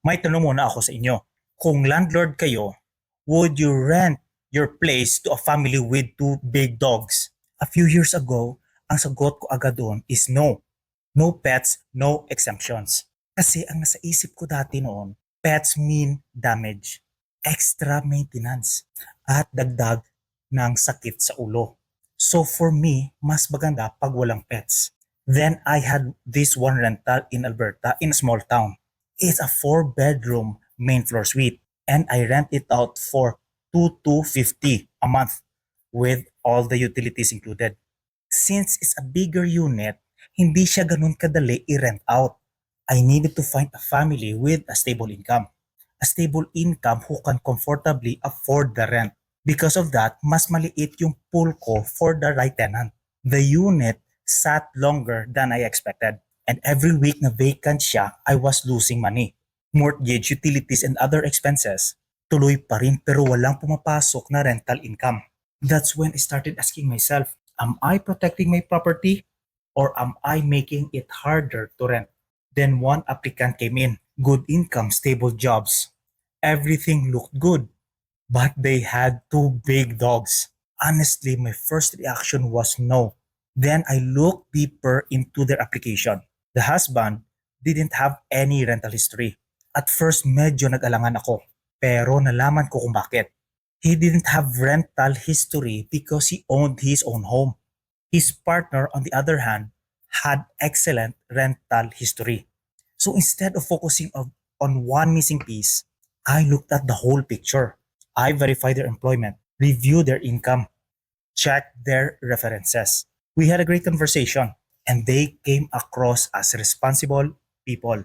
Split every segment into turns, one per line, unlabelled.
May tanong muna ako sa inyo. Kung landlord kayo, would you rent your place to a family with two big dogs? A few years ago, ang sagot ko agad doon is no. No pets, no exemptions. Kasi ang nasa isip ko dati noon, pets mean damage, extra maintenance, at dagdag ng sakit sa ulo. So for me, mas maganda pag walang pets. Then I had this one rental in Alberta in a small town. It's a 4-bedroom main floor suite and I rent it out for 2,250 a month with all the utilities included. Since it's a bigger unit, hindi siya ganun kadali i-rent out. I needed to find a family with a stable income. A stable income who can comfortably afford the rent. Because of that, mas maliit yung pool ko for the right tenant. The unit sat longer than I expected. And every week na vacant siya, I was losing money. Mortgage, utilities, and other expenses. Tuloy pa rin pero walang pumapasok na rental income. That's when I started asking myself, am I protecting my property or am I making it harder to rent? Then one applicant came in, good income, stable jobs. Everything looked good, but they had two big dogs. Honestly, my first reaction was no. Then I looked deeper into their application. The husband didn't have any rental history. At first, medyo nag-alangan ako. Pero nalaman ko kung bakit. He didn't have rental history because he owned his own home. His partner, on the other hand, had excellent rental history. So instead of focusing on one missing piece, I looked at the whole picture. I verified their employment, reviewed their income, checked their references. We had a great conversation and they came across as responsible people.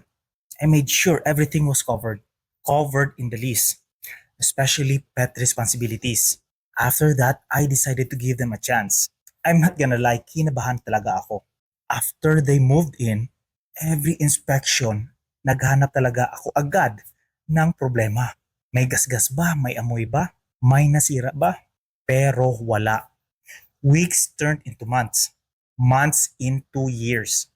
I made sure everything was covered in the lease, especially pet responsibilities. After that, I decided to give them a chance. I'm not gonna lie, kinabahan talaga ako. After they moved in, every inspection, naghanap talaga ako agad ng problema. May gasgas ba? May amoy ba? May nasira ba? Pero wala. Weeks turned into months. Months into years.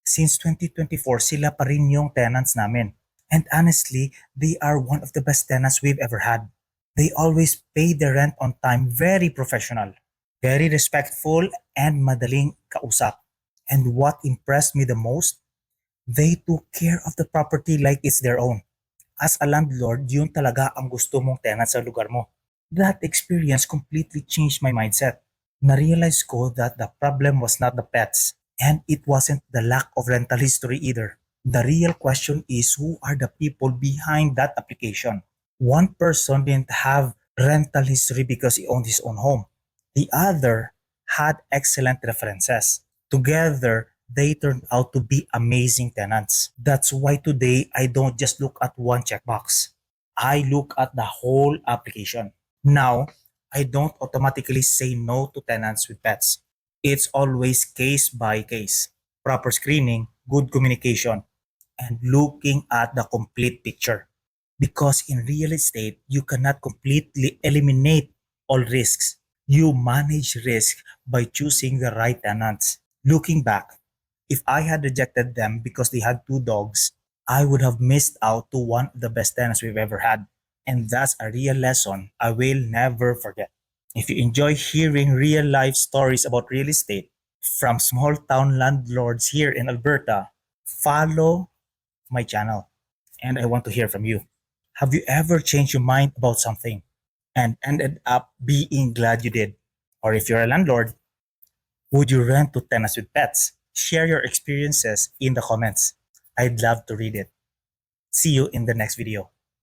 Since 2024, sila pa rin yung tenants namin. And honestly, they are one of the best tenants we've ever had. They always pay the rent on time, very professional, very respectful, and madaling kausap. And what impressed me the most, they took care of the property like it's their own. As a landlord, yun talaga ang gusto mong tenant sa lugar mo. That experience completely changed my mindset. Na-realize ko that the problem was not the pets, and it wasn't the lack of rental history either. The real question is who are the people behind that application? One person didn't have rental history because he owned his own home. The other had excellent references. Together, they turned out to be amazing tenants. That's why today I don't just look at one checkbox. I look at the whole application. Now, I don't automatically say no to tenants with pets. It's always case by case. Proper screening, good communication, and looking at the complete picture. Because in real estate, you cannot completely eliminate all risks. You manage risk by choosing the right tenants. Looking back, if I had rejected them because they had two dogs, I would have missed out to one of the best tenants we've ever had. And that's a real lesson I will never forget. If you enjoy hearing real life stories about real estate from small town landlords here in Alberta, follow my channel. And I want to hear from you. Have you ever changed your mind about something and ended up being glad you did? Or if you're a landlord, would you rent to tenants with pets? Share your experiences in the comments. I'd love to read it. See you in the next video.